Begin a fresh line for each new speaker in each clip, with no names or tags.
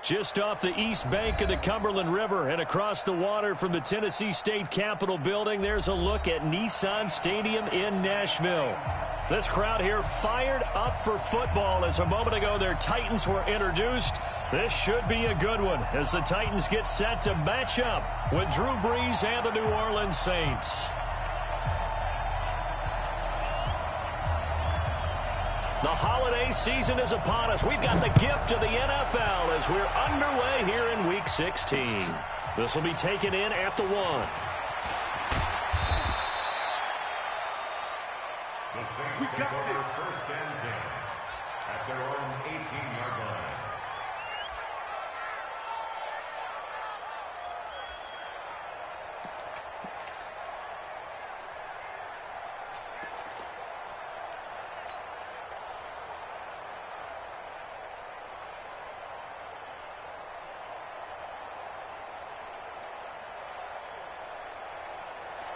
Just off the east bank of the Cumberland River and across the water from the Tennessee State Capitol building, there's a look at Nissan Stadium in Nashville. This crowd here fired up for football as a moment ago their Titans were introduced. This should be a good one as the Titans get set to match up with Drew Brees and the New Orleans Saints. The holiday season is upon us. We've got the gift of the NFL as we're underway here in Week 16. This will be taken in at the 1.
The Saints take over first and 10 at their own 18-yard line.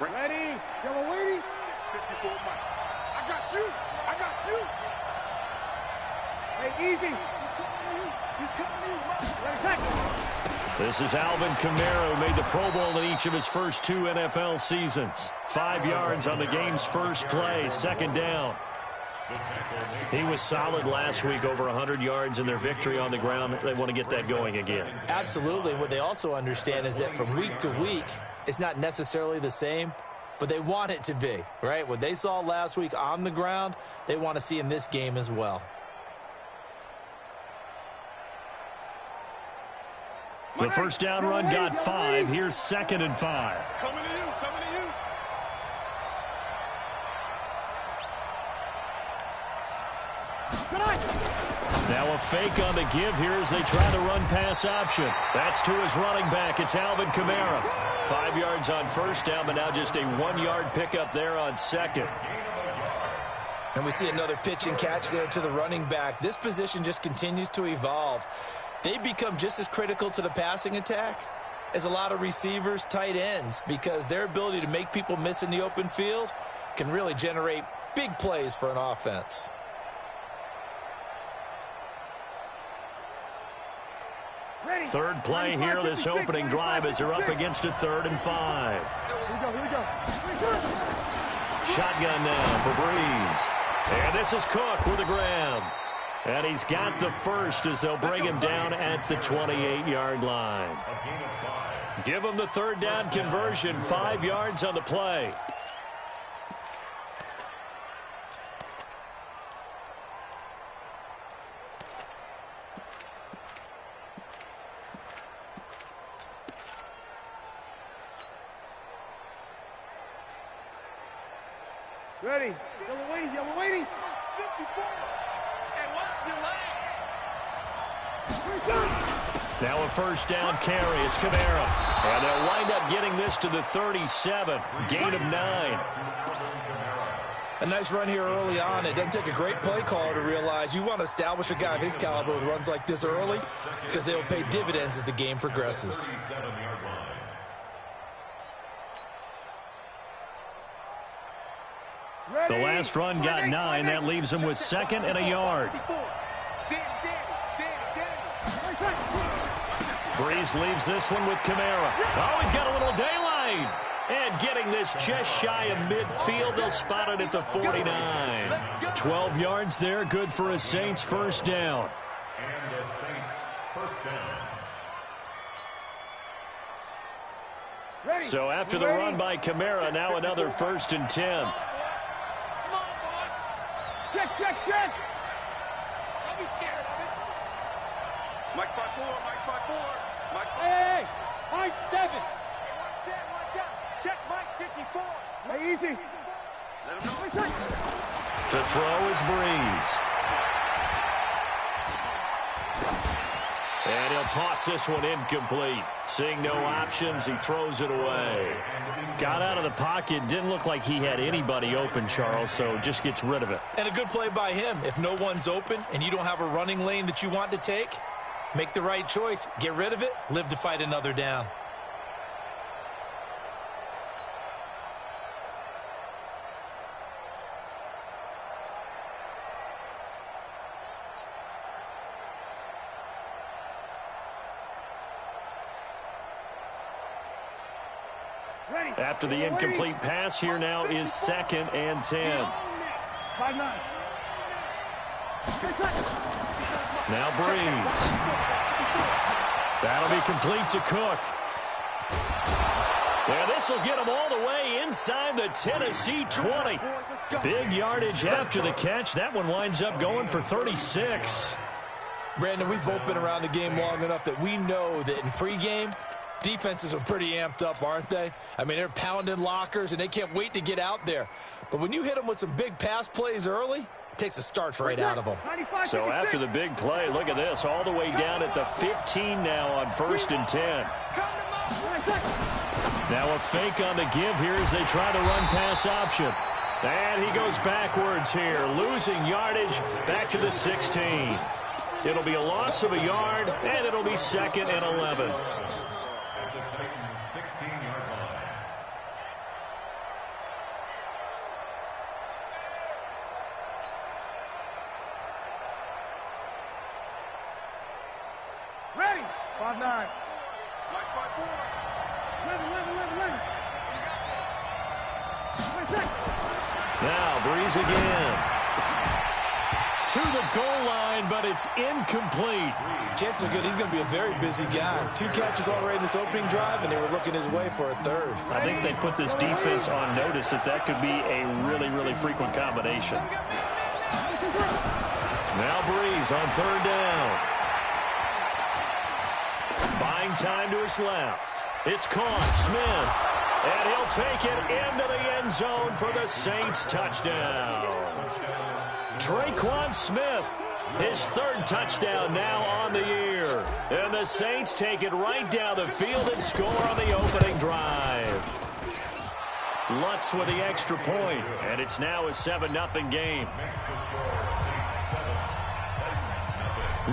Ready? Yellow lady. 54 Mike. I got you. I got you. Hey, easy. He's coming to you. Let him tackle.
This is Alvin Kamara, who made the Pro Bowl in each of his first 2 NFL seasons. 5 yards on the game's first play, second down. He was solid last week, over 100 yards in their victory on the ground. They want to get that going again.
Absolutely. What they also understand is that from week to week, it's not necessarily the same, but they want it to be, right? What they saw last week on the ground, they want to see in this game as well.
The first down run got 5. Here's 2nd and 5.
Coming to you. Coming to you.
Now a fake on the give here as they try the run pass option. That's to his running back. It's Alvin Kamara. 5 yards on first down, but now just a 1-yard pickup there on second.
And we see another pitch and catch there to the running back. This position just continues to evolve. They become just as critical to the passing attack as a lot of receivers, tight ends, because their ability to make people miss in the open field can really generate big plays for an offense.
Third play here, this opening drive as they're up against a 3rd and 5.
Here we go.
Shotgun now for Brees. And this is Cook with the grab. And he's got the first as they'll bring him down at the 28-yard line. Give him the 3rd down conversion, 5 yards on the play.
Ready. Yellow lady. Yellow lady. 54. And what's your leg?
Now a first down carry. It's Kamara. And they'll wind up getting this to the 37. Gain of 9.
A nice run here early on. It doesn't take a great play caller to realize you want to establish a guy of his caliber with runs like this early because they will pay dividends as the game progresses.
The last run got 9. That leaves him with 2nd and a yard. Brees leaves this one with Kamara. Oh, he's got a little daylight. And getting this just shy of midfield, they'll spot it at the 49. 12 yards there, good for a Saints first down.
And the Saints first down.
So after the run by Kamara, now another 1st and 10.
Check. Don't be scared of it. Mike 5-4. Mike. Hey, Mike 7. Watch out. Check Mike 54. Hey, easy. Let him know.
To throw is Brees. And he'll toss this one incomplete. Seeing no options, he throws it away. Got out of the pocket. Didn't look like he had anybody open, Charles, so just gets rid of it.
And a good play by him. If no one's open and you don't have a running lane that you want to take, make the right choice. Get rid of it. Live to fight another down.
After the incomplete pass, here now is 2nd and 10.
5-9.
Now Breeze. That'll be complete to Cook. Yeah, this will get him all the way inside the Tennessee 20. Big yardage after the catch. That one winds up going for 36.
Brandon, we've both been around the game long enough that we know that in pregame, defenses are pretty amped up, aren't they? I mean, they're pounding lockers, and they can't wait to get out there. But when you hit them with some big pass plays early, it takes the starch right out of them.
So after the big play, look at this, all the way down at the 15 now on 1st and 10. Now a fake on the give here as they try the run-pass option. And he goes backwards here, losing yardage back to the 16. It'll be a loss of a yard, and it'll be 2nd and 11.
At the Titans' 16-yard line.
Ready. 5-9. Mike 5-4. 11.
Now Breeze again. To the goal line, but it's incomplete.
Chances are good he's going to be a very busy guy. 2 catches already in this opening drive, and they were looking his way for a 3rd.
I think they put this defense on notice that could be a really, really frequent combination. Now Breeze on 3rd down. Buying time to his left. It's caught. Smith. And he'll take it into the end zone for the Saints touchdown. Traquan Smith, his 3rd touchdown now on the year. And the Saints take it right down the field and score on the opening drive. Lutz with the extra point, and it's now a 7-0 game.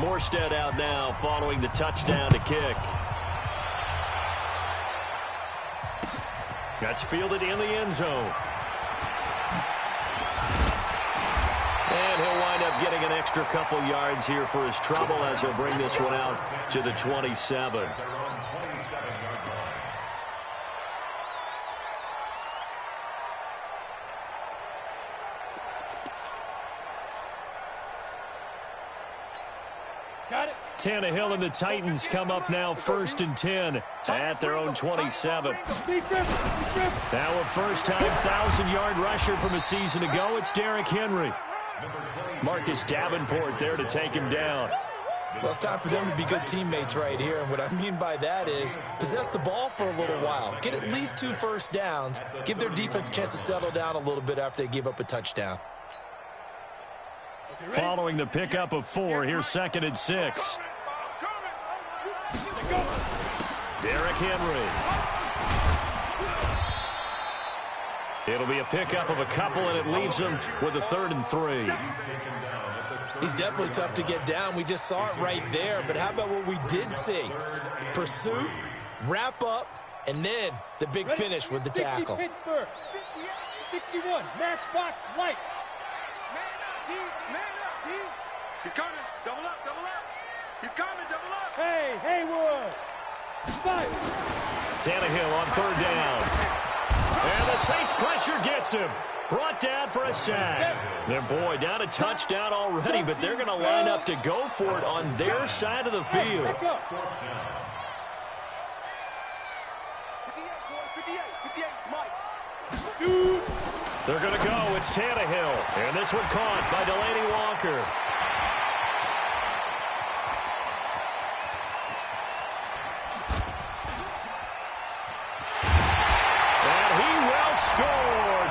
Morstead out now following the touchdown to kick. That's fielded in the end zone. And he'll wind up getting an extra couple yards here for his trouble as he'll bring this one out to the 27.
Got it.
Tannehill and the Titans come up now 1st and 10 at their own 27. Now a first-time 1,000-yard rusher from a season ago. It's Derrick Henry. Marcus Davenport there to take him down.
Well, it's time for them to be good teammates right here. And what I mean by that is possess the ball for a little while. Get at least 2 first downs. Give their defense a chance to settle down a little bit after they give up a touchdown.
Following the pickup of 4, here's 2nd and 6. Derrick Henry. It'll be a pickup of a couple, and it leaves him with a 3rd and 3.
He's definitely tough to get down. We just saw it right there. But how about what we did see? Pursuit, wrap up, and then the big finish with the tackle.
60 Pittsburgh. 61, matchbox light. Man up, D. He's coming. Double up. He's coming, double up. Hey, Haywood. Fight.
Tannehill on 3rd down. And the Saints pressure gets him. Brought down for a sack. And boy, down a touchdown already, but they're going to line up to go for it on their side of the field.
58, Mike. Shoot.
They're going to go. It's Tannehill. And this one caught by Delaney Walker. And he will score.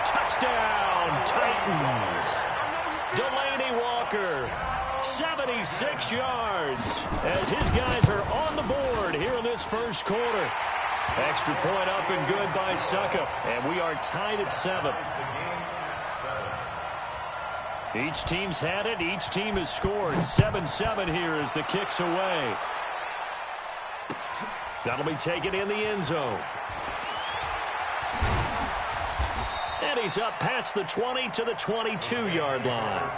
Touchdown, Titans. Delaney Walker, 76 yards as his guys are on the board here in this first quarter. Extra point up and good by Suckup, and we are tied at 7. Each team's had it. Each team has scored. 7-7 here as the kick's away. That'll be taken in the end zone. And he's up past the 20 to the 22-yard line.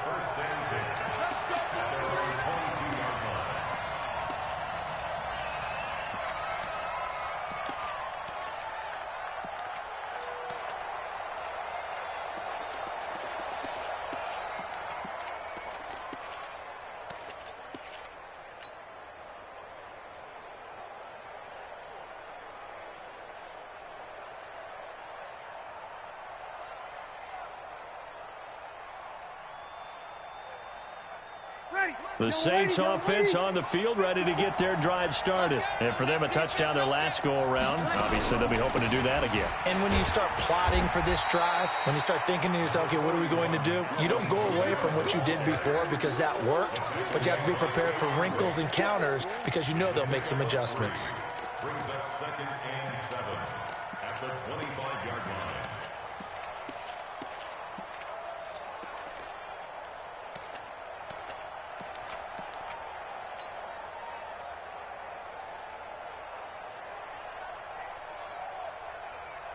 The Saints offense on the field, ready to get their drive started. And for them, a touchdown their last go-around. Obviously, they'll be hoping to do that again.
And when you start plotting for this drive, when you start thinking to yourself, okay, what are we going to do? You don't go away from what you did before because that worked, but you have to be prepared for wrinkles and counters because you know they'll make some adjustments.
Brings up 2nd and 7 at the 25-yard line.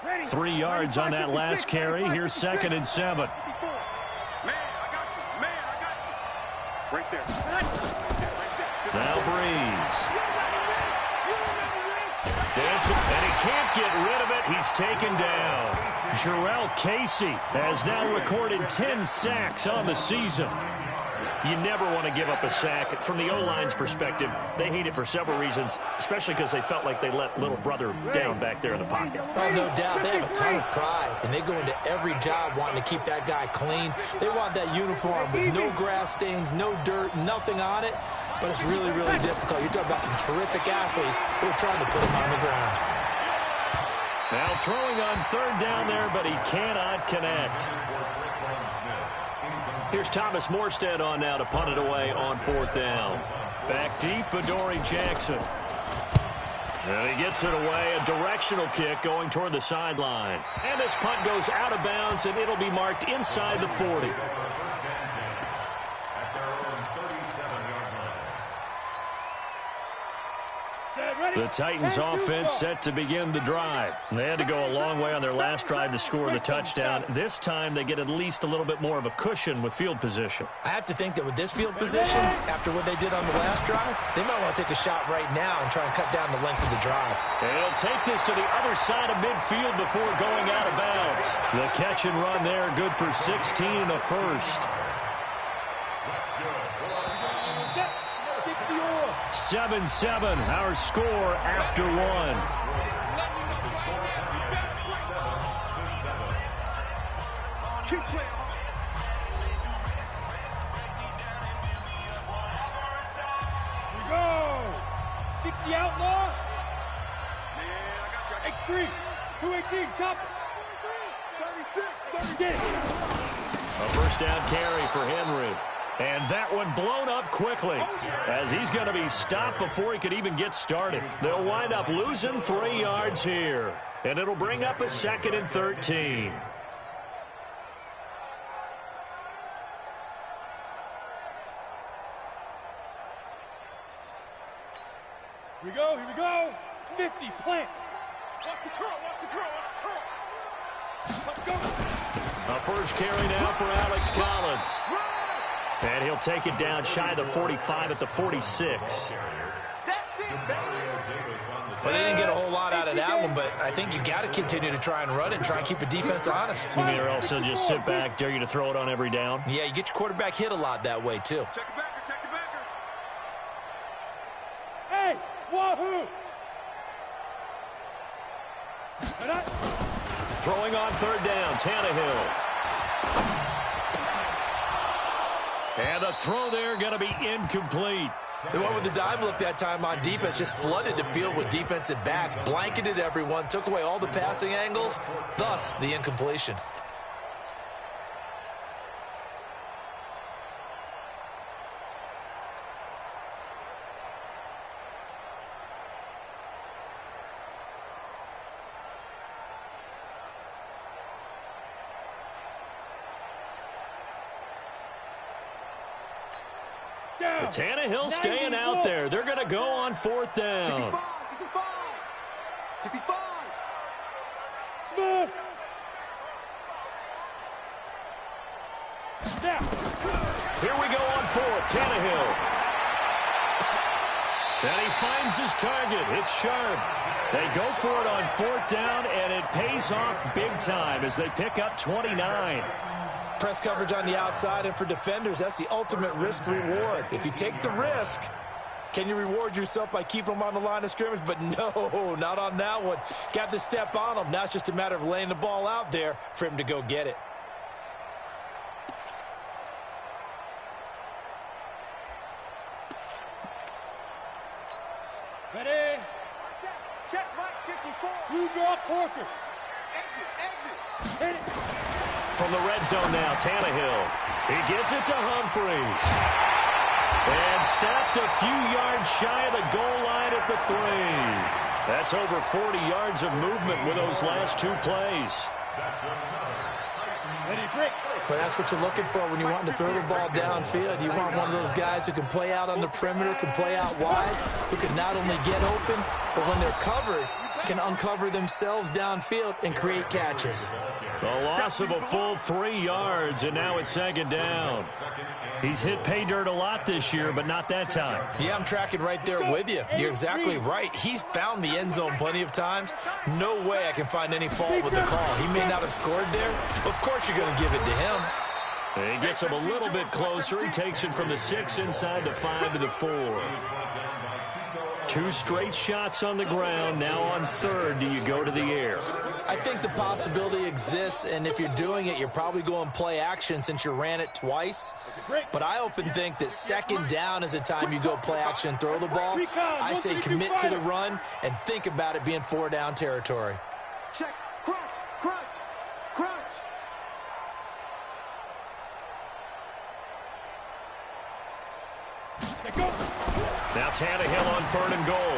Ready.
3 yards on that last carry. Here's 2nd and 7.
Man, I got you. Man, I got you. Right there.
Now Breeze. Dancing, and he can't get rid of it. He's taken down. Jarrell Casey has now recorded 10 sacks on the season. You never want to give up a sack. From the O-line's perspective, they hate it for several reasons, especially because they felt like they let little brother down back there in the pocket.
Oh, no doubt. They have a ton of pride, and they go into every job wanting to keep that guy clean. They want that uniform with no grass stains, no dirt, nothing on it, but it's really, really difficult. You're talking about some terrific athletes who are trying to put him on the ground.
Now throwing on 3rd down there, but he cannot connect. Here's Thomas Morstead on now to punt it away on 4th down. Back deep, Adoree Jackson. And he gets it away, a directional kick going toward the sideline. And this punt goes out of bounds, and it'll be marked inside the 40. The Titans offense set to begin the drive. They had to go a long way on their last drive to score the touchdown. This time they get at least a little bit more of a cushion with field position.
I have to think that with this field position, after what they did on the last drive, they might want to take a shot right now and try and cut down the length of the drive.
They'll take this to the other side of midfield before going out of bounds. The catch and run there, good for 16 and a first. 7-7, our score after 1.
Keep playing. Here we go. 60 outlaw. Man, I got you. X3. 218. Chop. 36.
A first down carry for Henry. And that one blown up quickly as he's going to be stopped before he could even get started. They'll wind up losing 3 yards here. And it'll bring up a 2nd and 13.
Here we go. 50, plant. Watch the curl, watch the curl, watch the curl. Let's go.
A first carry now for Alex Collins. And he'll take it down shy of the 45 at the 46.
That's it, baby.
Well, they didn't get a whole lot out of that one, but I think you got to continue to try and run it and try and keep the defense honest.
You mean, or else they'll just sit back, dare you to throw it on every down?
Yeah, you get your quarterback hit a lot that way, too.
Check the backer, check the backer. Hey, wahoo!
Throwing on 3rd down, Tannehill. And the throw there going to be incomplete.
They went with the dive look that time on defense, just flooded the field with defensive backs, blanketed everyone, took away all the passing angles, thus the incompletion.
Tannehill staying out there. They're going to go on 4th down.
65. Smith. Now.
Here we go on 4th. Tannehill. And he finds his target. It's Sharp. They go for it on 4th down, and it pays off big time as they pick up 29.
Press coverage on the outside, and for defenders, that's the ultimate risk-reward. If you take the risk, can you reward yourself by keeping them on the line of scrimmage? But no, not on that one. Got to step on them. Now it's just a matter of laying the ball out there for him to go get it.
Ready? Check, Mike, 54. You draw Corker. Exit. Hit it.
From the red zone now, Tannehill. He gets it to Humphries. And stopped a few yards shy of the goal line at the 3. That's over 40 yards of movement with those last 2 plays.
But that's what you're looking for when you want to throw the ball downfield. You want one of those guys who can play out on the perimeter, can play out wide, who can not only get open, but when they're covered, can uncover themselves downfield and create catches.
The loss of a full 3 yards, and now it's 2nd down. He's hit pay dirt a lot this year, but not that time.
Yeah, I'm tracking right there with you. You're exactly right. He's found the end zone plenty of times. No way I can find any fault with the call. He may not have scored there. Of course you're going to give it to him.
He gets him a little bit closer. He takes it from the 6 inside the 5 to the 4. 2 straight shots on the ground. Now on 3rd, do you go to the air?
I think the possibility exists, and if you're doing it, you're probably going play action since you ran it twice. But I often think that 2nd down is the time you go play action and throw the ball. I say commit to the run and think about it being 4 down territory.
Check. Crunch. Crunch. Crunch. Go.
Now Tannehill on 3rd and goal.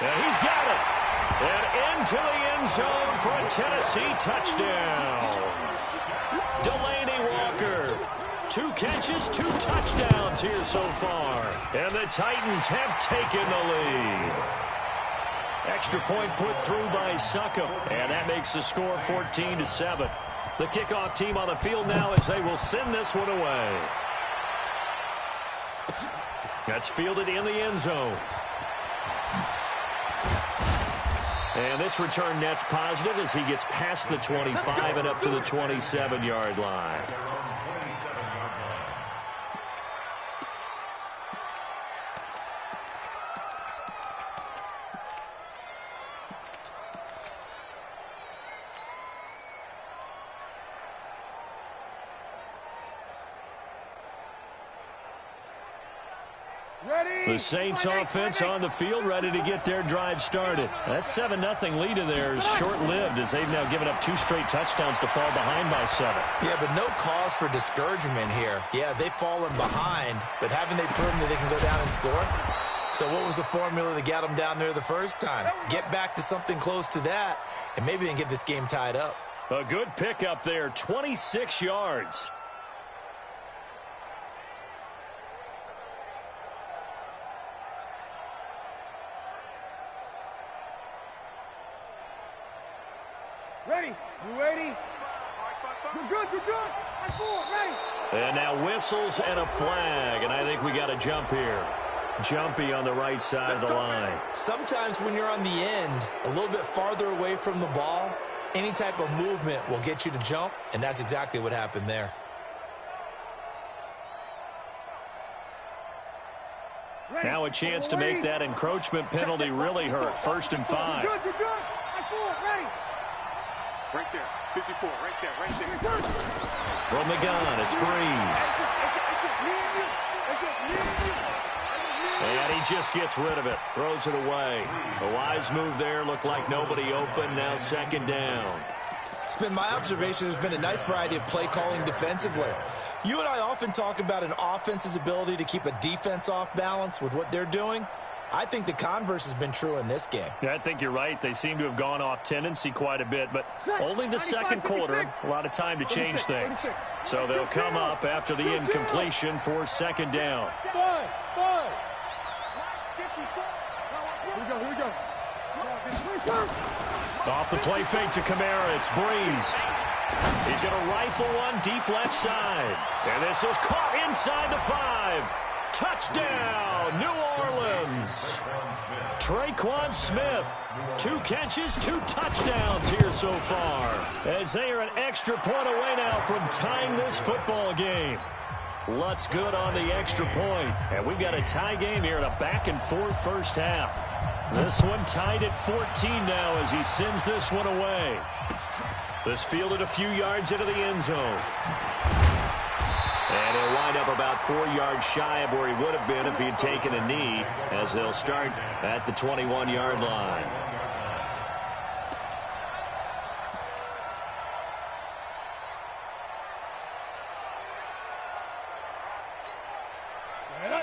And he's got it. And into the end zone for a Tennessee touchdown. Delaney Walker. 2 catches, 2 touchdowns here so far. And the Titans have taken the lead. Extra point put through by Succop. And that makes the score 14-7. The kickoff team on the field now as they will send this one away. That's fielded in the end zone. And this return net's positive as he gets past the 25 and up to the 27-yard line. The Saints offense on the field, ready to get their drive started. That 7-0 lead of theirs short-lived as they've now given up 2 straight touchdowns to fall behind by 7.
Yeah, but no cause for discouragement here. Yeah, they've fallen behind, but haven't they proven that they can go down and score? So what was the formula that got them down there the first time? Get back to something close to that, and maybe they can get this game tied up.
A good pickup there, 26 yards.
Ready? You ready? You're good, you're good. I'm forward, ready.
And now whistles and a flag, and I think we got a jump here. Jumpy on the right side of the line.
Sometimes when you're on the end, a little bit farther away from the ball, any type of movement will get you to jump, and that's exactly what happened there.
Now a chance to make that encroachment penalty really hurt. 1st and 5.
You're good, you're good. I'm forward, ready. Right there, 54, right there, right there.
From the gun, it's Breeze.
It's just me and you. It's just me and you.
And he just gets rid of it, throws it away. A wise move there, looked like nobody open, now 2nd down.
It's been my observation there's been a nice variety of play calling defensively. You and I often talk about an offense's ability to keep a defense off balance with what they're doing. I think the converse has been true in this game.
Yeah, I think you're right. They seem to have gone off tendency quite a bit, but only the 2nd quarter, a lot of time to change things. So they'll come up after the incompletion for 2nd down.
Five. Here we go.
Off the play fake to Kamara, it's Breeze. He's going to rifle one deep left side. And this is caught inside the 5. Touchdown, New Orleans. Traquan Smith, 2 catches, 2 touchdowns here so far, as they are an extra point away now from tying this football game. Lutz good on the extra point, and we've got a tie game here in a back-and-forth first half. This one tied at 14 now as he sends this one away. This fielded a few yards into the end zone. And he'll wind up about 4 yards shy of where he would have been if he had taken a knee, as they'll start at the 21-yard line.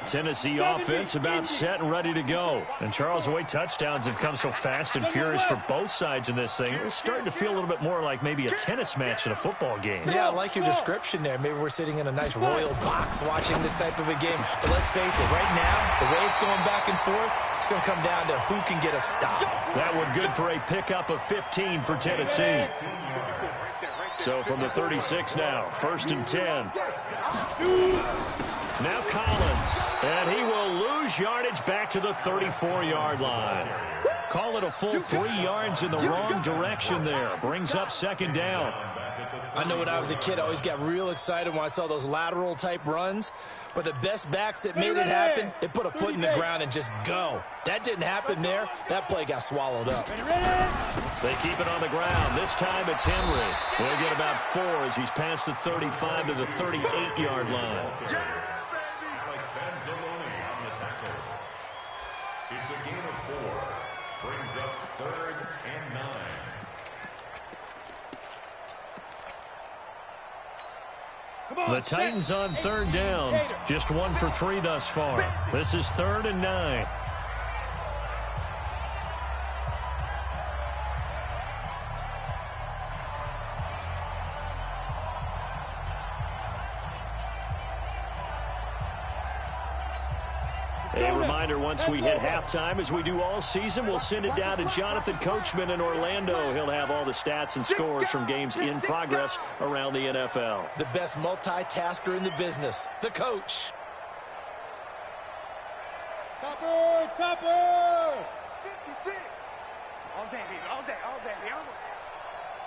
Tennessee offense about set and ready to go. And Charles, the way touchdowns have come so fast and furious for both sides in this thing, it's starting to feel a little bit more like maybe a tennis match in a football game.
Yeah, I like your description there. Maybe we're sitting in a nice royal box watching this type of a game. But let's face it, right now, the way it's going back and forth, it's going to come down to who can get a stop.
That one good for a pickup of 15 for Tennessee. So from the 36 now, 1st and 10. Now Collins, and he will lose yardage back to the 34-yard line. Call it a full 3 yards in the wrong direction there. Brings up 2nd down.
I know when I was a kid, I always got real excited when I saw those lateral-type runs. But the best backs that made it happen, they put a foot in the ground and just go. That didn't happen there. That play got swallowed up.
They keep it on the ground. This time it's Henry. He'll get about 4 as he's past the 35 to the 38-yard line.
It's a gain of 4. Brings up 3rd and 9.
The Titans on 3rd down. Just 1 for 3 thus far. This is 3rd and 9. A reminder, once we hit halftime, as we do all season, we'll send it down to Jonathan Coachman in Orlando. He'll have all the stats and scores from games in progress around the NFL.
The best multitasker in the business, the coach.
Topper! Topper! 56! All day, baby, all day, all day, baby.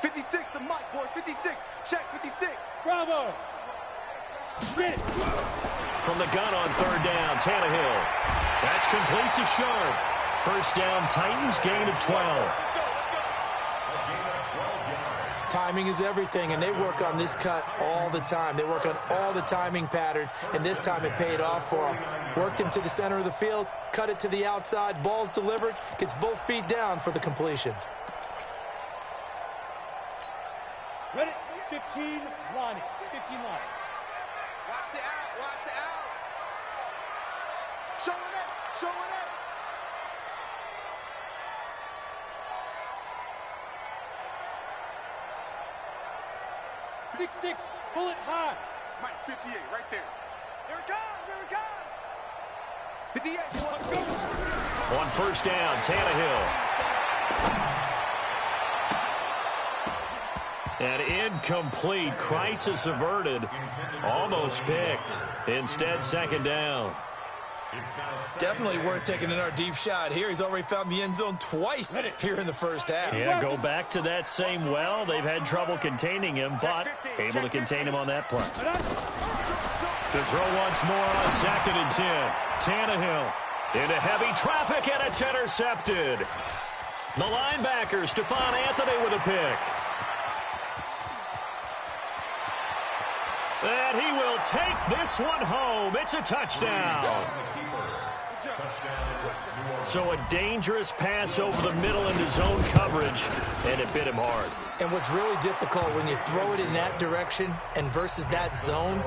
56, the mic, boys, 56. Check, 56. Bravo! Shit!
From the gun on 3rd down, Tannehill. That's complete to Sharp. 1st down, Titans, gain of 12.
Timing is everything, and they work on this cut all the time. They work on all the timing patterns, and this time it paid off for them. Worked him to the center of the field, cut it to the outside, ball's delivered, gets both feet down for the completion.
Ready? 15, line it. 15 line. Watch the out, watch the out. Showing it, showing it. 6-6, pull it high. Mike, 58, right there. Here it comes, here it comes. 58,
on 1st down, Tannehill. And incomplete. Crisis averted. Almost picked. Instead, 2nd down.
Definitely worth taking in our deep shot here. He's already found the end zone twice here in the 1st half.
Yeah, go back to that same well. They've had trouble containing him, but able to contain him on that play. To throw once more on 2nd and 10. Tannehill into heavy traffic, and it's intercepted. The linebacker, Stephon Anthony, with a pick. And he will take this one home. It's a touchdown. So a dangerous pass over the middle into zone coverage, and it bit him hard.
And what's really difficult when you throw it in that direction and versus that zone,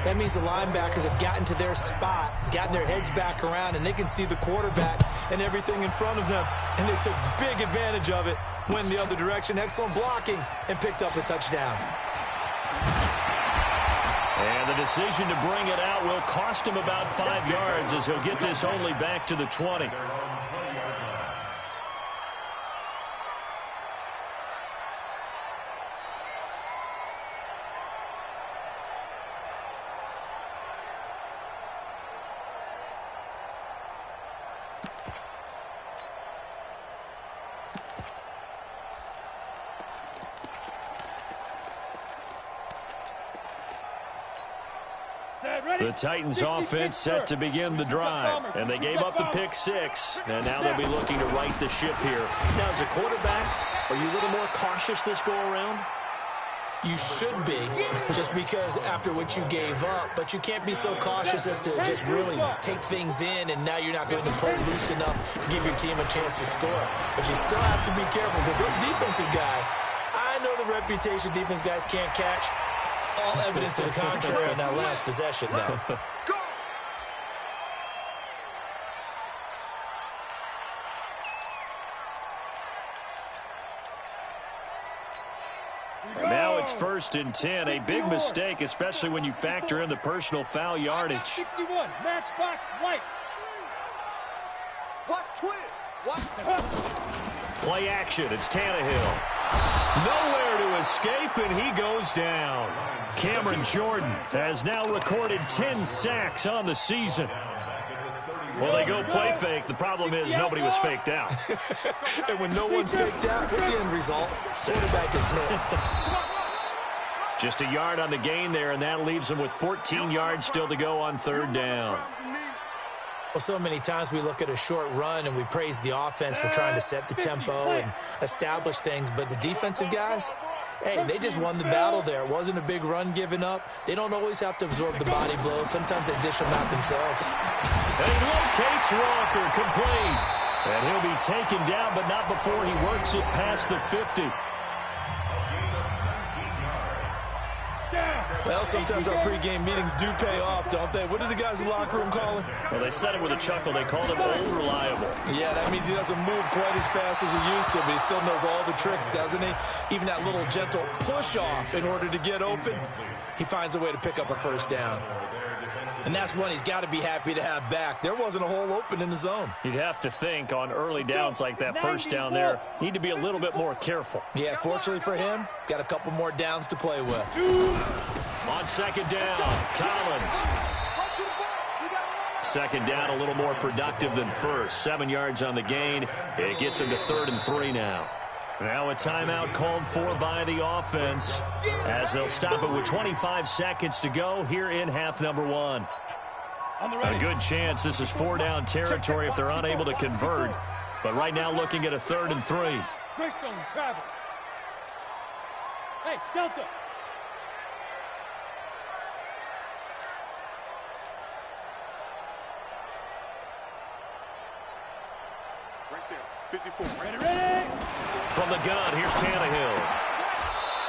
that means the linebackers have gotten to their spot, gotten their heads back around, and they can see the quarterback and everything in front of them. And they took big advantage of it, went the other direction, excellent blocking, and picked up a touchdown.
And the decision to bring it out will cost him about 5 yards, as he'll get this only back to the 20. The Titans offense set to begin the drive, and they gave up the pick 6, and now they'll be looking to right the ship here. Now, as a quarterback, are you a little more cautious this go-around?
You should be, just because after what you gave up, but you can't be so cautious as to just really take things in, and now you're not going to play loose enough to give your team a chance to score. But you still have to be careful, because those defensive guys, I know the reputation defense guys can't catch. All evidence to the contrary in that last possession now.
Now it's 1st and 10. A big mistake, especially when you factor in the personal foul yardage.
61, matchbox lights. Watch twist. Watch.
Play action. It's Tannehill. Nowhere to escape, and he goes down. Cameron Jordan has now recorded 10 sacks on the season. Well, they go play fake. The problem is nobody was faked out.
And when no one's faked out, what's the end result? Quarterback gets hit.
Just a yard on the gain there, and that leaves them with 14 yards still to go on 3rd down.
Well, so many times we look at a short run and we praise the offense for trying to set the tempo and establish things, but the defensive guys, hey, they just won the battle there. It wasn't a big run given up. They don't always have to absorb the body blows. Sometimes they dish them out themselves.
And he locates Walker, complete. And he'll be taken down, but not before he works it past the 50.
Well, sometimes our pregame meetings do pay off, don't they? What do the guys in the locker room call him?
Well, they said it with a chuckle. They called him old reliable.
Yeah, that means he doesn't move quite as fast as he used to, but he still knows all the tricks, doesn't he? Even that little gentle push-off in order to get open, he finds a way to pick up a 1st down. And that's one he's got to be happy to have back. There wasn't a hole open in the zone.
You'd have to think on early downs like that 1st down there, need to be a little bit more careful.
Yeah, fortunately for him, got a couple more downs to play with.
On 2nd down, Collins. 2nd down, a little more productive than 1st. 7 yards on the gain. It gets him to 3rd and 3 now. Now a timeout called for by the offense as they'll stop it with 25 seconds to go here in half number 1. A good chance this is 4-down territory if they're unable to convert. But right now looking at a 3rd and 3.
Greystone travel. Hey, Delta. Right there. 54. Ready.
From the gun, here's Tannehill.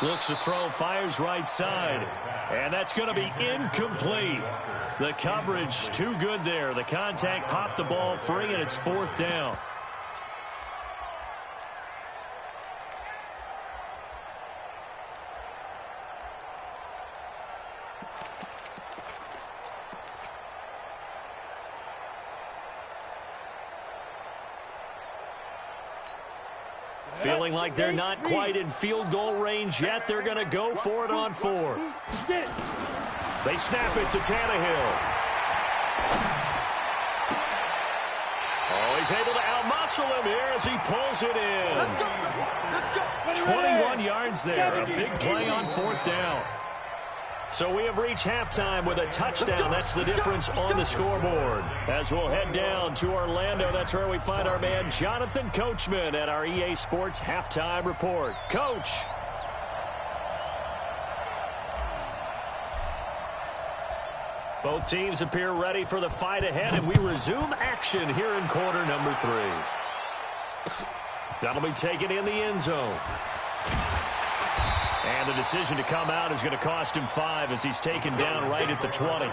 Looks to throw, fires right side. And that's going to be incomplete. The coverage too good there. The contact popped the ball free, and it's 4th down. Feeling like they're not quite in field goal range yet. They're going to go for it on 4th. They snap it to Tannehill. Oh, he's able to outmuscle him here as he pulls it in. 21 yards there. A big play on 4th down. So we have reached halftime with a touchdown. That's the difference on the scoreboard. As we'll head down to Orlando, that's where we find our man Jonathan Coachman at our EA Sports Halftime Report. Coach. Both teams appear ready for the fight ahead, and we resume action here in quarter number 3. That'll be taken in the end zone. And the decision to come out is going to cost him 5 as he's taken down right at the 20.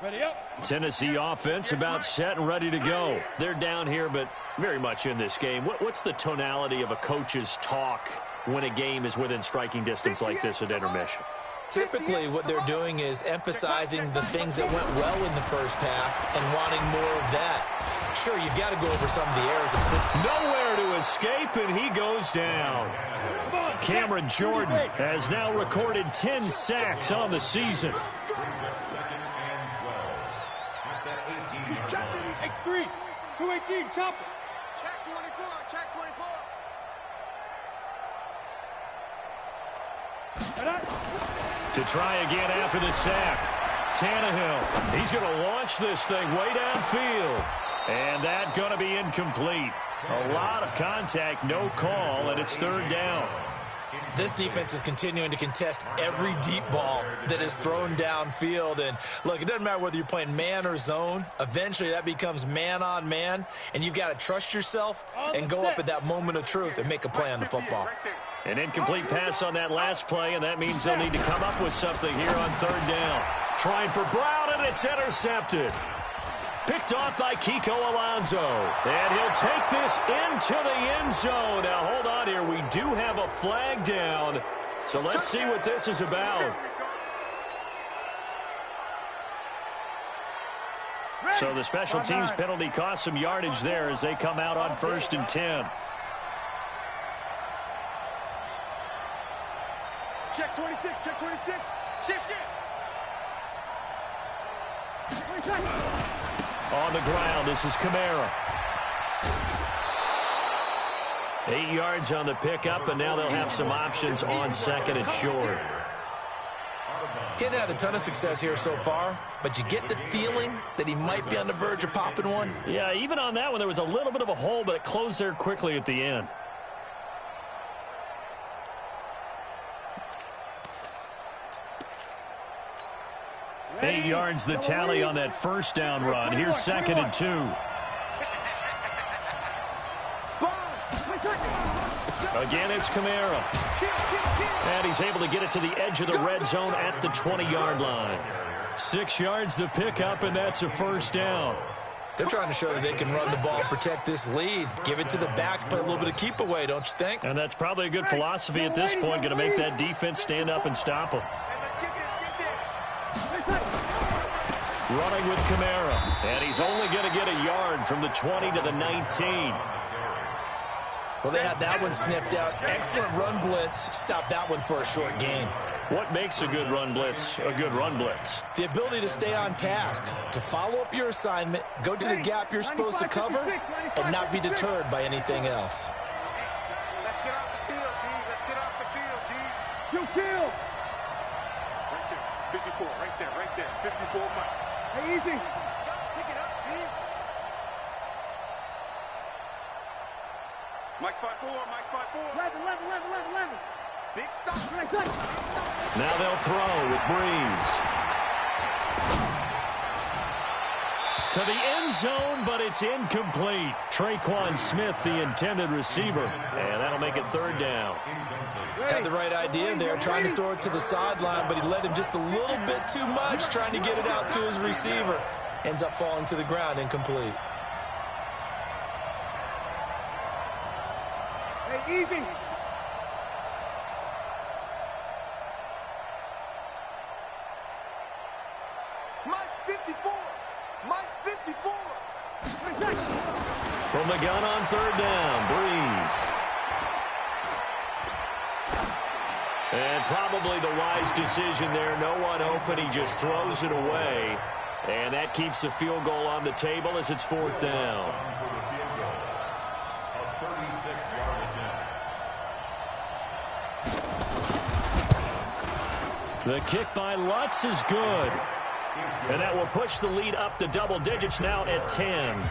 Ready up.
Tennessee offense about set and ready to go. They're down here, but very much in this game. What's the tonality of a coach's talk when a game is within striking distance like this at intermission?
Typically, what they're doing is emphasizing the things that went well in the first half and wanting more of that. Sure, you've got to go over some of the errors.
Nowhere to escape, and he goes down. Cameron Jordan has now recorded 10 sacks on the season.
X3, 218, chopper. Check 24, check 24.
To try again after the sack. Tannehill, he's going to launch this thing way downfield. And that's going to be incomplete. A lot of contact, no call, and it's third down.
This defense is continuing to contest every deep ball that is thrown downfield. And, look, it doesn't matter whether you're playing man or zone. Eventually, that becomes man on man, and you've got to trust yourself and go up at that moment of truth and make a play on the football.
An incomplete pass on that last play, and that means they'll need to come up with something here on third down. Trying for Brown, and it's intercepted. Picked off by Kiko Alonso. And he'll take this into the end zone. Now, hold on here. We do have a flag down. So let's see what this is about. So the special teams penalty cost some yardage there as they come out on 1st and 10.
Check 26, check 26. Shift.
On the ground, this is Kamara. 8 yards on the pickup, and now they'll have some options on 2nd and short.
He hadn't had a ton of success here so far, but you get the feeling that he might be on the verge of popping one.
Yeah, even on that one, there was a little bit of a hole, but it closed there quickly at the end. Ready? 8 yards the tally on that first down run. Here's 2nd and 2. Again, it's Kamara. And he's able to get it to the edge of the red zone at the 20-yard line. 6 yards the pickup, and that's a first down.
They're trying to show that they can run the ball, protect this lead. Give it to the backs, play a little bit of keep away, don't you think?
And that's probably a good philosophy at this point, going to make that defense stand up and stop them. Running with Kamara, and he's only going to get a yard from the 20 to the 19.
Well, they had that one sniffed out. Excellent run blitz. Stop that one for a short gain.
What makes a good run blitz a good run blitz?
The ability to stay on task, to follow up your assignment, go to the gap you're supposed to cover, and not be deterred by anything else.
Let's get off the field, D. Let's get off the field, D. Kill. Right there. 54, right there. 54, Mike. Hey, easy. Pick it up, D. Mike 5-4. 11. Big stop.
Now they'll throw with Breeze. To the end zone, but it's incomplete. Traquan Smith, the intended receiver. And that'll make it third down.
Had the right idea there, trying to throw it to the sideline, but he led him just a little bit too much, trying to get it out to his receiver. Ends up falling to the ground, incomplete.
Hey, easy. Mike's 54.
From the gun on third down, Breeze. And probably the wise decision there. No one open. He just throws it away. And that keeps the field goal on the table as it's fourth down. The kick by Lutz is good. And that will push the lead up to double digits now at 10.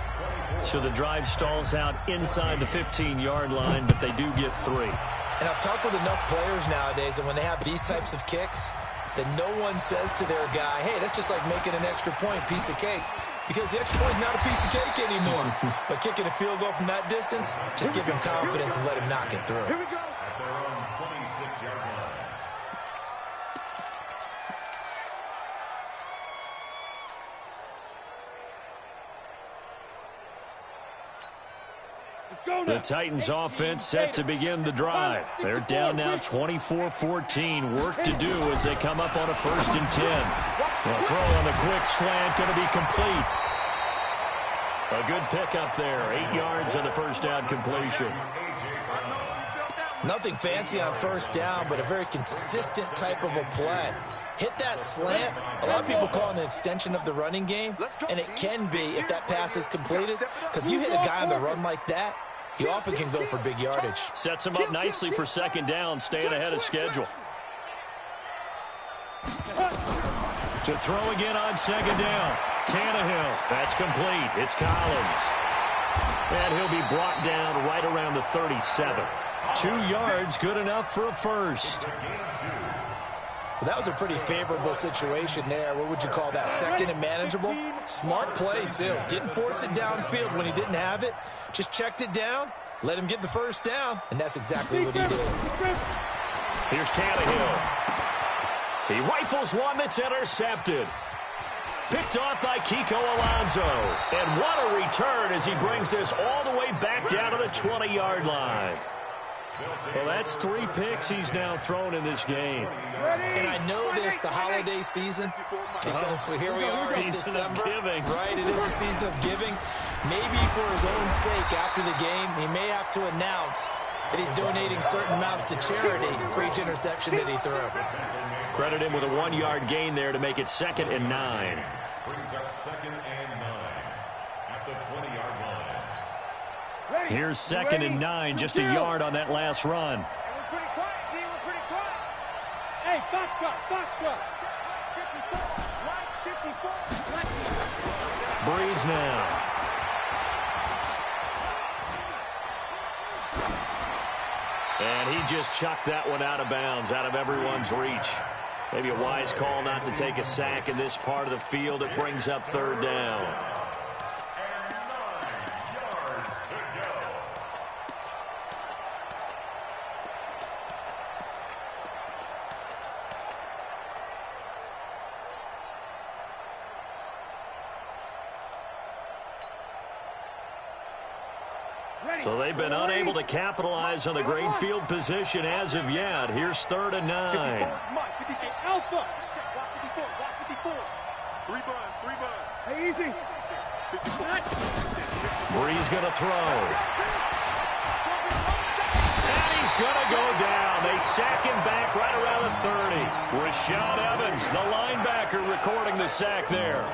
So the drive stalls out inside the 15-yard line, but they do get 3.
And I've talked with enough players nowadays, and when they have these types of kicks, that no one says to their guy, hey, that's just like making an extra point, piece of cake. Because the extra point is not a piece of cake anymore. But kicking a field goal from that distance, just give him confidence and let him knock it through.
Here we go.
At their own 26-yard line.
The Titans offense set to begin the drive. They're down now 24-14. Work to do as they come up on a 1st and 10. The throw on the quick slant going to be complete. A good pickup there. 8 yards on the first down completion.
Nothing fancy on first down, but a very consistent type of a play. Hit that slant. A lot of people call it an extension of the running game, and it can be if that pass is completed, because you hit a guy on the run like that, he often can go for big yardage.
Sets him up nicely for second down, staying ahead of schedule. To throw again on second down. Tannehill. That's complete. It's Collins. And he'll be brought down right around the 37. 2 yards, good enough for a first.
Well, that was a pretty favorable situation there. What would you call that? Second and manageable? Smart play, too. Didn't force it downfield when he didn't have it. Just checked it down, let him get the first down, and that's exactly what he did.
Here's Tannehill. He rifles one that's intercepted. Picked off by Kiko Alonso. And what a return as he brings this all the way back down to the 20-yard line. Well, that's 3 picks he's now thrown in this game.
And I know this, the holiday season, because here we are in December. Right, it is a season of giving. Maybe for his own sake after the game, he may have to announce that he's donating certain amounts to charity for each interception that he threw.
Credit him with a 1-yard gain there to make it 2nd and 9.
Brings up 2nd and 9 at the 20-yard line.
Here's 2nd and 9, just a yard on that last run.
We're pretty quiet, D. We're pretty quiet. Hey, Foxtrot. 54.
Breeze now. And he just chucked that one out of bounds, out of everyone's reach. Maybe a wise call not to take a sack in this part of the field. It brings up 3rd down. So they've been unable to capitalize on the great field position as of yet. Here's 3rd and 9.
Alpha. Watch 54. 3 bud. Hey, easy.
Breeze going to throw. And he's going to go down. They sack him back right around the 30. Rashad Evans, the linebacker, recording the sack there.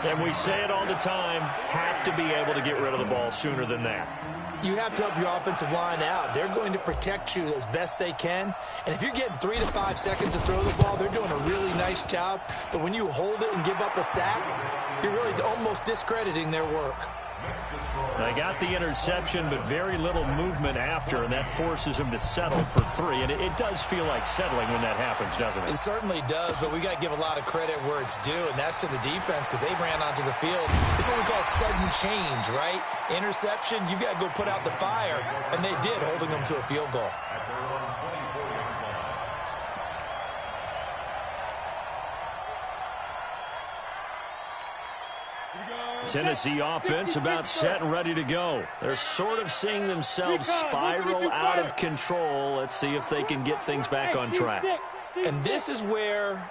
And we say it all the time, have to be able to get rid of the ball sooner than that.
You have to help your offensive line out. They're going to protect you as best they can. And if you're getting 3 to 5 seconds to throw the ball, they're doing a really nice job. But when you hold it and give up a sack, you're really almost discrediting their work.
They got the interception, but very little movement after, and that forces them to settle for 3. And it does feel like settling when that happens, doesn't it?
It certainly does, but we got to give a lot of credit where it's due, and that's to the defense because they ran onto the field. It's what we call sudden change, right? Interception, you got to go put out the fire, and they did, holding them to a field goal.
Tennessee offense about set and ready to go. They're sort of seeing themselves spiral out of control. Let's see if they can get things back on track.
And this is where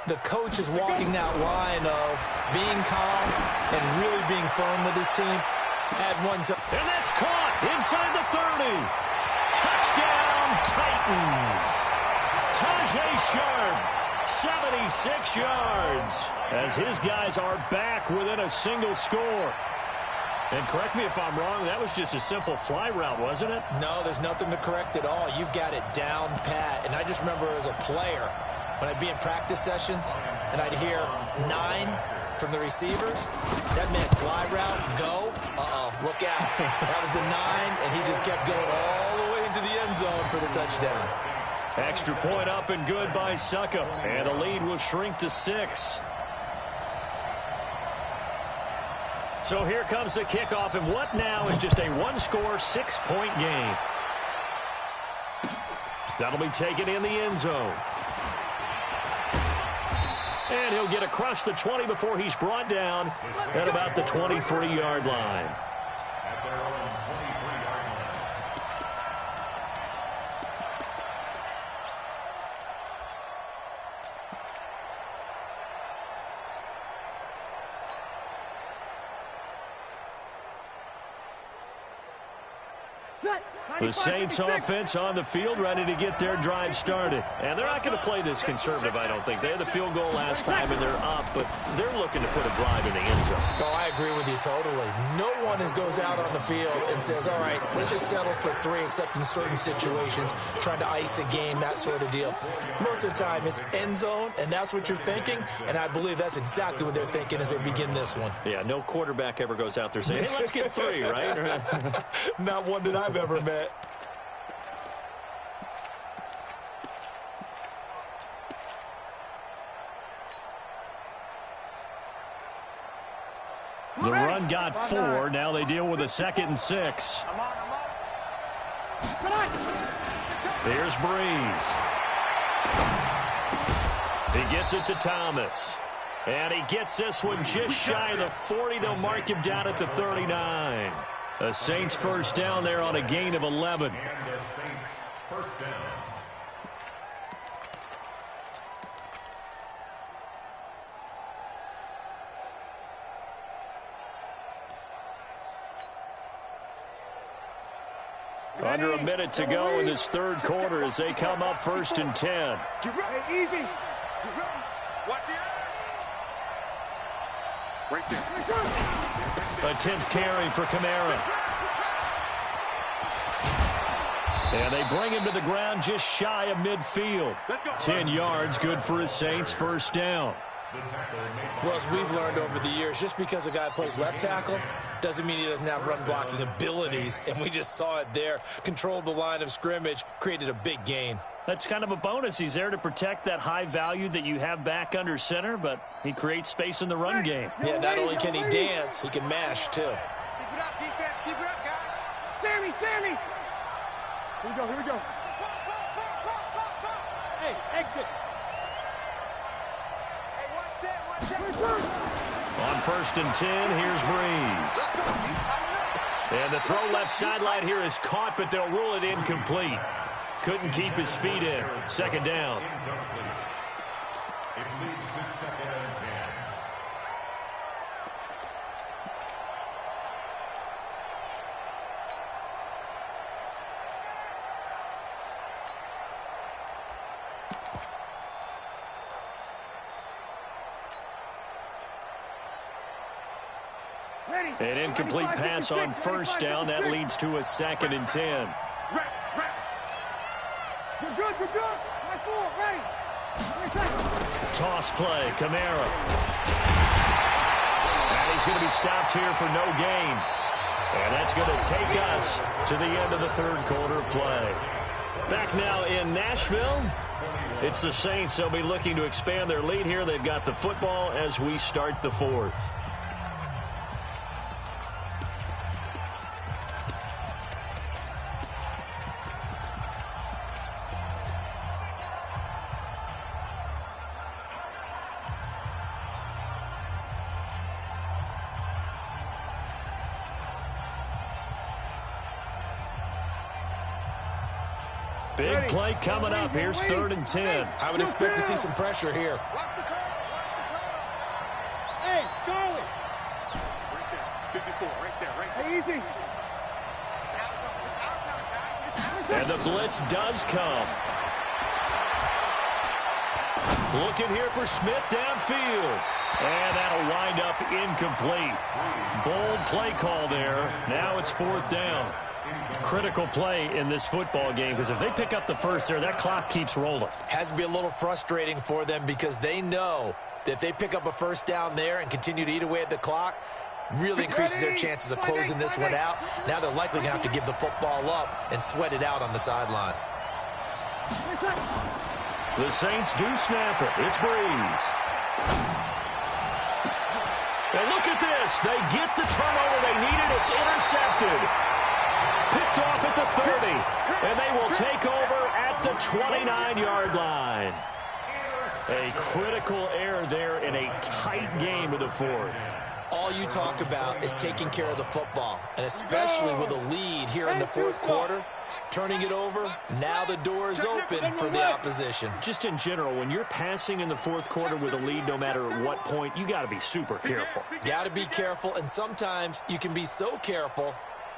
the coach is walking that line of being calm and really being firm with his team. Add one to...
And that's caught inside the 30. Touchdown, Titans. Tajay Sharp. 76 yards as his guys are back within a single score. And correct me if I'm wrong, that was just a simple fly route, wasn't it?
No, there's nothing to correct at all. You've got it down pat. And I just remember as a player, when I'd be in practice sessions and I'd hear 9 from the receivers, that meant fly route, go, look out. That was the 9, and he just kept going all the way into the end zone for the touchdown.
Extra point up and good by Suckup. And the lead will shrink to 6. So here comes the kickoff, and what now is just a 1-score, 6-point game. That'll be taken in the end zone. And he'll get across the 20 before he's brought down at about the 23-yard line. The Saints offense on the field, ready to get their drive started. And they're not going to play this conservative, I don't think. They had the field goal last time, and they're up, but they're looking to put a drive in the end zone.
Oh, I agree with you totally. No one goes out on the field and says, all right, let's just settle for 3, except in certain situations, trying to ice a game, that sort of deal. Most of the time, it's end zone, and that's what you're thinking, and I believe that's exactly what they're thinking as they begin this one.
Yeah, no quarterback ever goes out there saying, hey, let's get 3, right?
Not one that I've ever met.
The run got 4. Now they deal with a 2nd and 6. Here's Breeze. He gets it to Thomas. And he gets this one just shy of the 40. They'll mark him down at the 39. The Saints first down there on a gain of 11.
And the Saints first down.
Under a minute to go in this third quarter as they come up 1st and 10.
Get ready. Hey, easy. Get ready. Watch the eye. Right there.
A 10th carry for Kamara. And they bring him to the ground just shy of midfield. 10 yards, good for his Saints, first down.
Well, as we've learned over the years, just because a guy plays left tackle doesn't mean he doesn't have run-blocking abilities, and we just saw it there. Controlled the line of scrimmage, created a big gain.
That's kind of a bonus. He's there to protect that high value that you have back under center, but he creates space in the run game.
Yeah, not only can he dance, he can mash, too.
Keep it up, defense. Keep it up, guys. Sammy. Here we go. Hey, exit.
On 1st and 10, here's Breeze. And the throw left sideline here is caught, but they'll rule it incomplete. Couldn't keep his feet in. 2nd down.
It leads to 2nd and 10.
An incomplete pass on 1st down. That leads to a 2nd and 10.
We're good. My 4, ready.
Toss play, Kamara. And he's going to be stopped here for no gain. And that's going to take us to the end of the third quarter of play. Back now in Nashville. It's the Saints. They'll be looking to expand their lead here. They've got the football as we start the 4th. Big play coming up. Here's 3rd and 10.
I would expect to see some pressure here.
Watch the curl. Hey, Charlie. Right there. 54, right there. Hey, easy. It's our time, guys.
And the blitz does come. Looking here for Smith downfield. And that'll wind up incomplete. Bold play call there. Now it's 4th down. Critical play in this football game, because if they pick up the first there, that clock keeps rolling.
Has to be a little frustrating for them because they know that if they pick up a first down there and continue to eat away at the clock, really increases their chances of closing this one out. Now they're likely going to have to give the football up and sweat it out on the sideline.
The Saints do snap it. It's Breeze. And look at this. They get the turnover they needed. It's intercepted. Picked off at the 30, and they will take over at the 29-yard line. A critical error there in a tight game of the 4th.
All you talk about is taking care of the football, and especially with a lead here in the 4th quarter, turning it over, now the door is open for the opposition.
Just in general, when you're passing in the 4th quarter with a lead, no matter at what point, you got to be super careful.
Got to be careful, and sometimes you can be so careful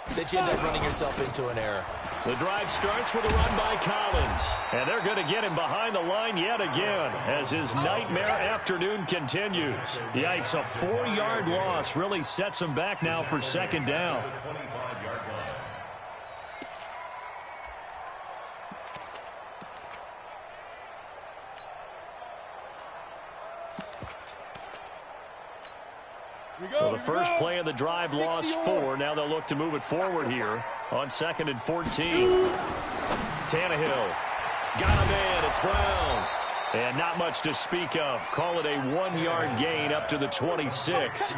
that you end up running yourself into an error.
The drive starts with a run by Collins. And they're going to get him behind the line yet again as his nightmare afternoon continues. Yikes, a 4-yard loss really sets him back now for second down. Well, the first play of the drive lost 4. Now they'll look to move it forward here on 2nd and 14. Tannehill got him in. It's Brown. And not much to speak of. Call it a 1-yard gain up to the 26.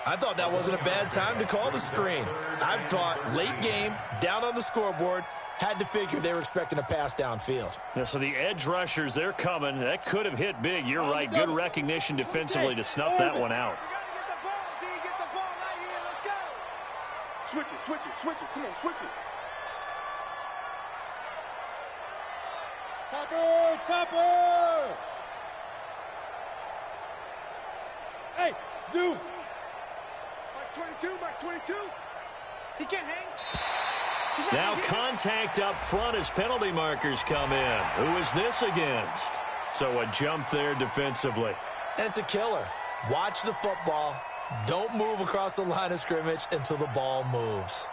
I thought that wasn't a bad time to call the screen. I thought late game, down on the scoreboard, had to figure they were expecting a pass downfield.
Yeah, so the edge rushers, they're coming. That could have hit big. You're right. Good recognition defensively to snuff that one out.
Switch it, switch it, switch it. Come on, switch it. Topper, topper. Hey, zoom. Max 22, Max 22. He can't hang.
Now contact up front as penalty markers come in. Who is this against? So a jump there defensively.
And it's a killer. Watch the football. Don't move across the line of scrimmage until the ball moves.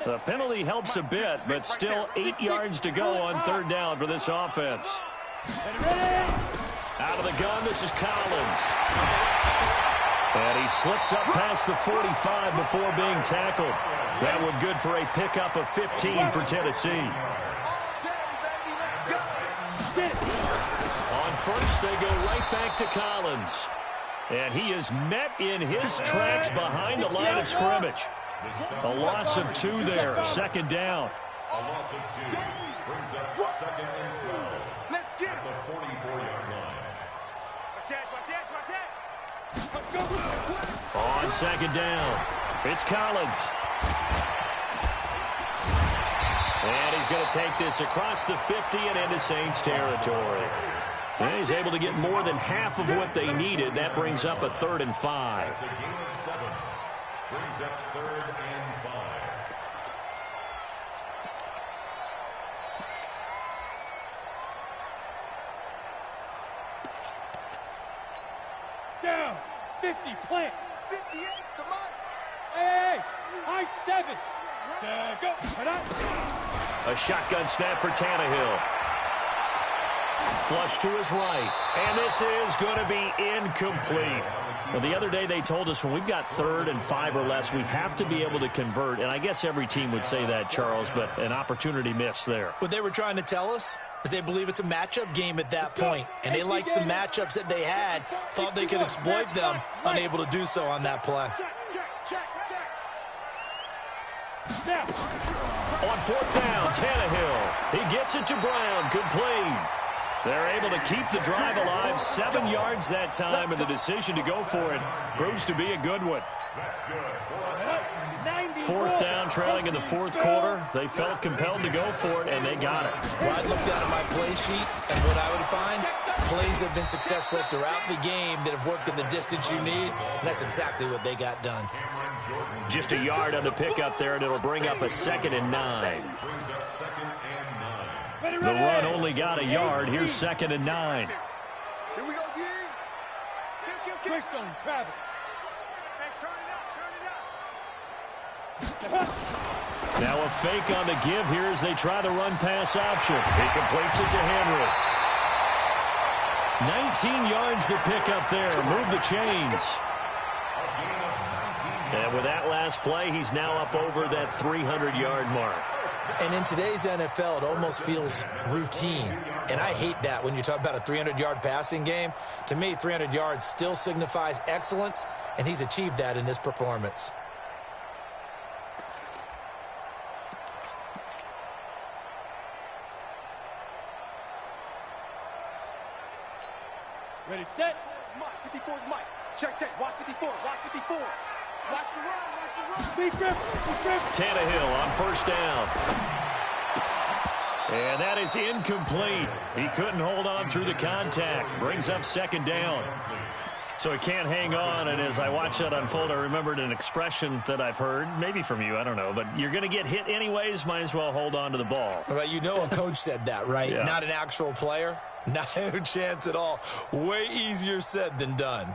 The penalty helps a bit, but still 8 yards to go on 3rd down for this offense. Out of the gun, this is Collins. And he slips up past the 45 before being tackled. That one good for a pickup of 15 for Tennessee. On first, they go right back to Collins. And he is met in his tracks behind the line of scrimmage. A loss of 2 there, 2nd down.
A loss of 2 brings up 2nd and 12.
Let's get
at the 44-yard line.
On 2nd down, it's Collins. And he's going to take this across the 50 and into Saints territory. And he's able to get more than half of what they needed. That brings up a 3rd and 5.
It's a gain of 7. Brings up 3rd and 5.
Down. 50, plant. 58, come on. Hey, I 7. Go.
A shotgun snap for Tannehill. Flush to his right. And this is going to be incomplete. Well, the other day they told us when we've got 3rd and 5 or less, we have to be able to convert. And I guess every team would say that, Charles, but an opportunity missed there.
What they were trying to tell us is they believe it's a matchup game at that point. And they liked some matchups that they had, thought they could exploit them, unable to do so on that play.
On 4th down, Tannehill. He gets it to Brown. Complete. They're able to keep the drive alive. 7 yards that time, and the decision to go for it proves to be a good one.
That's good.
4th down, trailing in the 4th quarter. They felt compelled to go for it, and they got it.
Well, I looked down at my play sheet, and what I would find, plays have been successful throughout the game that have worked in the distance you need, and that's exactly what they got done.
Just a yard on the pickup there, and it'll bring up a 2nd and 9.
Brings up 2nd and 9.
The run only got a yard. Here's 2nd and 9.
Here we go, G. Twist on Travis. Hey, turn it up.
Now a fake on the give here as they try the run-pass option. He completes it to Henry. 19 yards to pick up there. Move the chains. And with that last play, he's now up over that 300-yard mark.
And in today's NFL, it almost feels routine. And I hate that when you talk about a 300-yard passing game. To me, 300 yards still signifies excellence, and he's achieved that in this performance.
Ready, set. Mike, 54's Mike. Check, check. Watch 54. Watch 54. Watch the run. Watch the run. Big grip. Big grip.
Tannehill on first down. And that is incomplete. He couldn't hold on through the contact. Brings up second down. So he can't hang on, and as I watched that unfold, I remembered an expression that I've heard, maybe from you, I don't know, but you're going to get hit anyways, might as well hold on to the ball.
Well, you know a coach said that, right?
Yeah.
Not an actual player. Not a chance at all. Way easier said than done.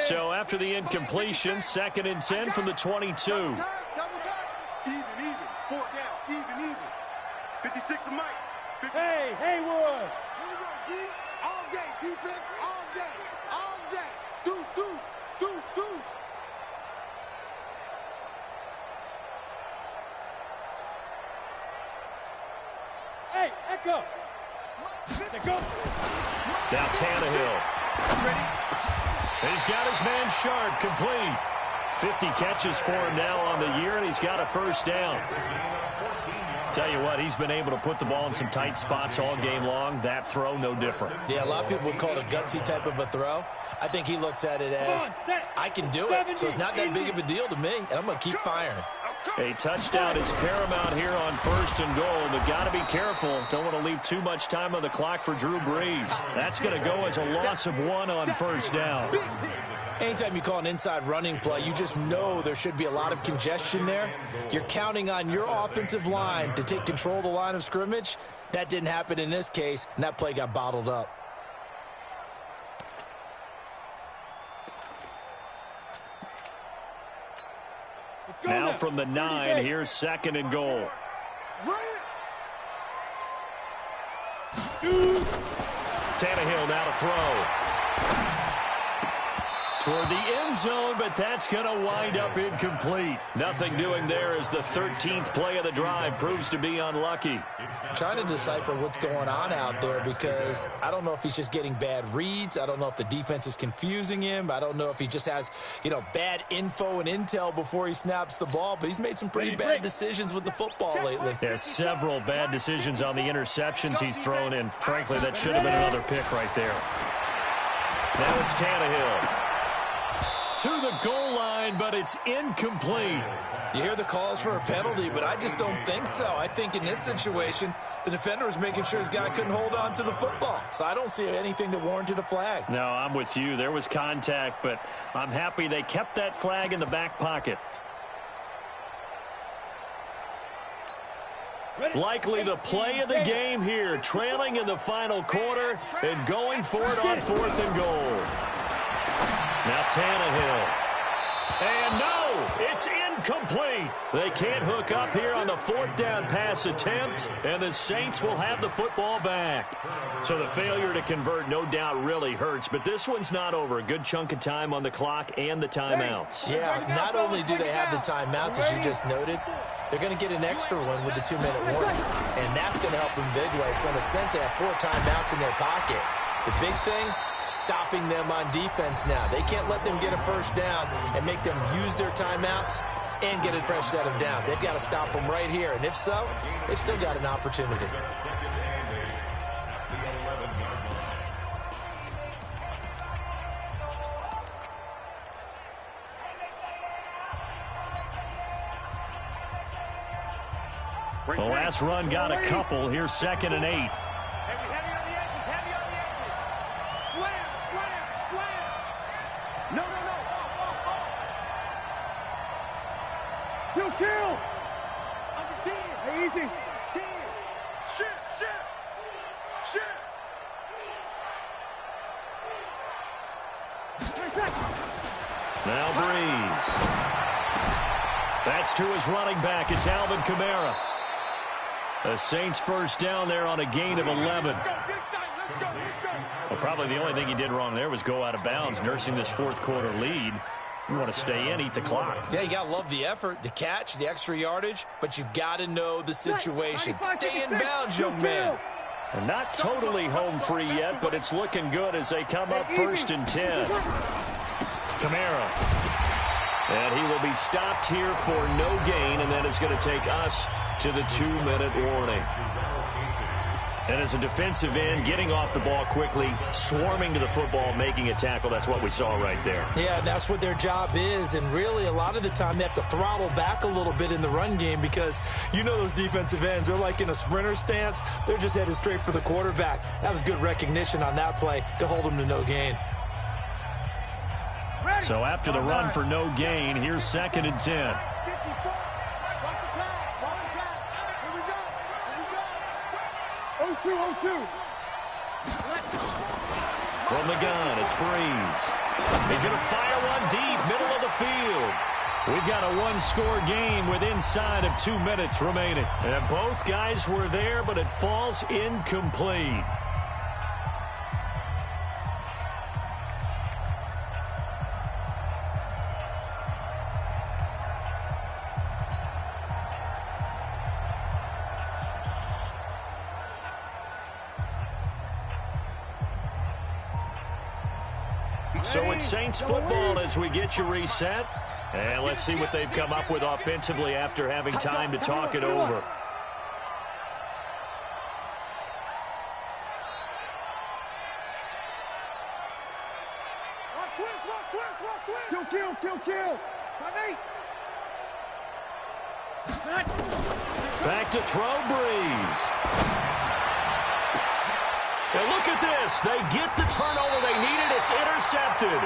So after the incompletion, 2nd and 10 from the 22.
Even, 4 down, even. 56 to Mike. Hey, Haywood. Here we go, D. All day, defense, all day. All day. Deuce. Hey, Echo.
Now Tannehill. He's got his man Sharp complete. 50 catches for him now on the year, and he's got a first down. Tell you what, he's been able to put the ball in some tight spots all game long. That throw, no different.
Yeah, a lot of people would call it a gutsy type of a throw. I think he looks at it as, I can do it, so it's not that big of a deal to me, and I'm going to keep firing.
A touchdown is paramount here on 1st and goal, but got to be careful. Don't want to leave too much time on the clock for Drew Brees. That's going to go as a loss of 1 on 1st down.
Anytime you call an inside running play, you just know there should be a lot of congestion there. You're counting on your offensive line to take control of the line of scrimmage. That didn't happen in this case, and that play got bottled up.
Now from the 9, here's 2nd and goal. Tannehill now to throw. Toward the end zone, but that's going to wind up incomplete. Nothing doing there as the 13th play of the drive proves to be unlucky.
Trying to decipher what's going on out there because I don't know if he's just getting bad reads. I don't know if the defense is confusing him. I don't know if he just has, bad info and intel before he snaps the ball, but he's made some pretty bad decisions with the football lately.
There's several bad decisions on the interceptions he's thrown in. Frankly, that should have been another pick right there. Now it's Tannehill. To the goal line, but it's incomplete.
You hear the calls for a penalty, but I just don't think so. I think in this situation, the defender was making sure his guy couldn't hold on to the football. So I don't see anything that warranted a flag.
No, I'm with you. There was contact, but I'm happy they kept that flag in the back pocket. Likely the play of the game here, trailing in the final quarter and going for it on 4th and goal. Now Tannehill. And no, it's incomplete. They can't hook up here on the 4th down pass attempt, and the Saints will have the football back. So the failure to convert no doubt really hurts, but this one's not over. A good chunk of time on the clock and the timeouts.
Yeah, not only do they have the timeouts, as you just noted, they're going to get an extra one with the 2-minute warning, and that's going to help them big way. So in a sense, they have 4 timeouts in their pocket. The big thing, stopping them on defense now. They can't let them get a first down and make them use their timeouts and get a fresh set of downs. They've got to stop them right here. And if so, they've still got an opportunity.
The last run got a couple. Here's 2nd and 8.
Kill! Under 10. Hey, easy. 10. Shit.
Now Brees. That's to his running back. It's Alvin Kamara. The Saints first down there on a gain of 11. Well, probably the only thing he did wrong there was go out of bounds, nursing this 4th quarter lead. You want to stay in, eat the clock.
Yeah, you got to love the effort, the catch, the extra yardage, but you got to know the situation. Stay in bounds, young man.
And not totally home free yet, but it's looking good as they come up 1st and 10. Kamara. And he will be stopped here for no gain, and then it's going to take us to the 2-minute warning. And as a defensive end, getting off the ball quickly, swarming to the football, making a tackle, that's what we saw right there.
Yeah, that's what their job is. And really, a lot of the time, they have to throttle back a little bit in the run game because you know those defensive ends, they're like in a sprinter stance. They're just headed straight for the quarterback. That was good recognition on that play to hold them to no gain.
So after the run for no gain, here's 2nd and 10. From the gun, it's Breeze. He's going to fire one deep, middle of the field. We've got a one-score game with inside of 2 minutes remaining. And both guys were there, but it falls incomplete. So it's Saints football as we get you reset. And let's see what they've come up with offensively after having time to talk it over.
Kill.
Back to throw, Breeze. And look at this. They get the turnover they needed. It's intercepted.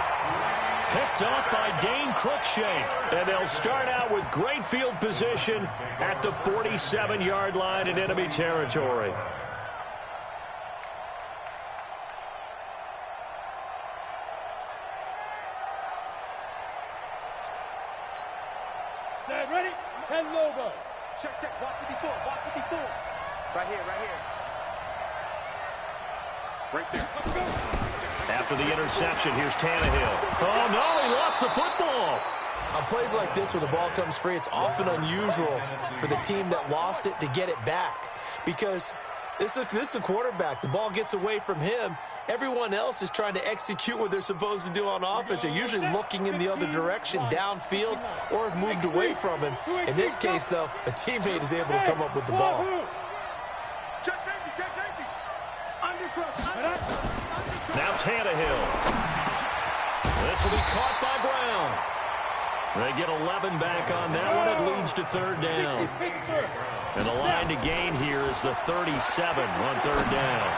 Picked off by Dane Cruikshank. And they'll start out with great field position at the 47-yard line in enemy territory.
Set, ready? 10 logo. Check. Watch 54. Right here. Right there. Let's go.
After the interception, here's Tannehill. Oh, no, he lost the football.
On plays like this where the ball comes free, it's often unusual for the team that lost it to get it back because this is a quarterback. The ball gets away from him. Everyone else is trying to execute what they're supposed to do on offense. They're usually looking in the other direction, downfield, or have moved away from him. In this case, though, a teammate is able to come up with the ball.
Check safety.
Now Tannehill. This will be caught by Brown. They get 11 back on that one. It leads to 3rd down. And the line to gain here is the 37 on 3rd down.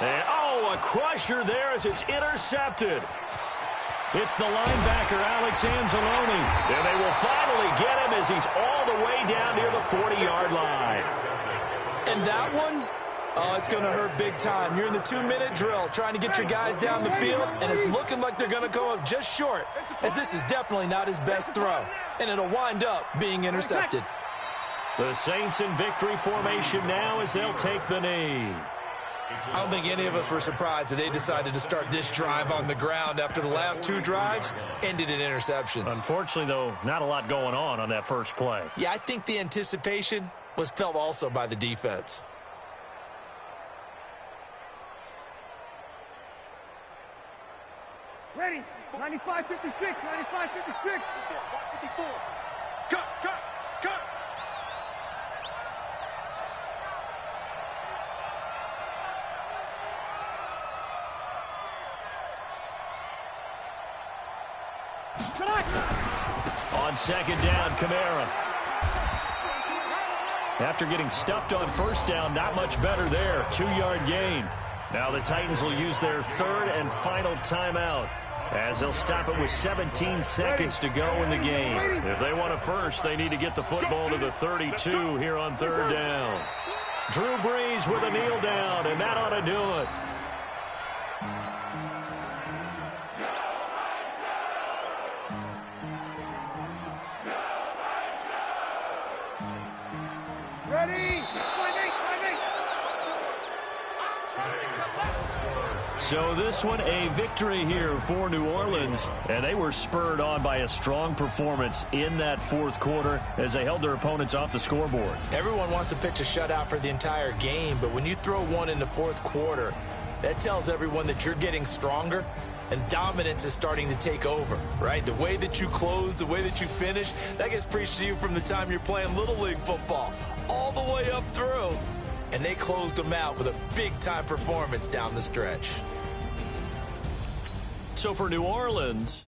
And, a crusher there as it's intercepted. It's the linebacker, Alex Anzalone. And they will finally get him as he's all the way down near the 40-yard line.
And that one, it's going to hurt big time. You're in the 2-minute drill trying to get your guys down the field, and it's looking like they're going to go up just short, as this is definitely not his best throw, and it'll wind up being intercepted.
The Saints in victory formation now as they'll take the knee.
I don't think any of us were surprised that they decided to start this drive on the ground after the last 2 drives ended in interceptions.
Unfortunately, though, not a lot going on that first play.
Yeah, I think the anticipation was felt also by the defense.
Ready? 95-56. 95-56. 54. Cut.
On 2nd down, Kamara. After getting stuffed on 1st down, not much better there. 2-yard gain. Now the Titans will use their 3rd and final timeout as they'll stop it with 17 seconds to go in the game. If they want a first, they need to get the football to the 32 here on 3rd down. Drew Brees with a kneel down, and that ought to do it.
Ready? 5-8.
So this one, a victory here for New Orleans, and they were spurred on by a strong performance in that 4th quarter as they held their opponents off the scoreboard.
Everyone wants to pitch a shutout for the entire game, but when you throw one in the 4th quarter, that tells everyone that you're getting stronger and dominance is starting to take over, right? The way that you close, the way that you finish, that gets preached to you from the time you're playing Little League football all the way up through. and they closed them out with a big-time performance down the stretch.
So for New Orleans,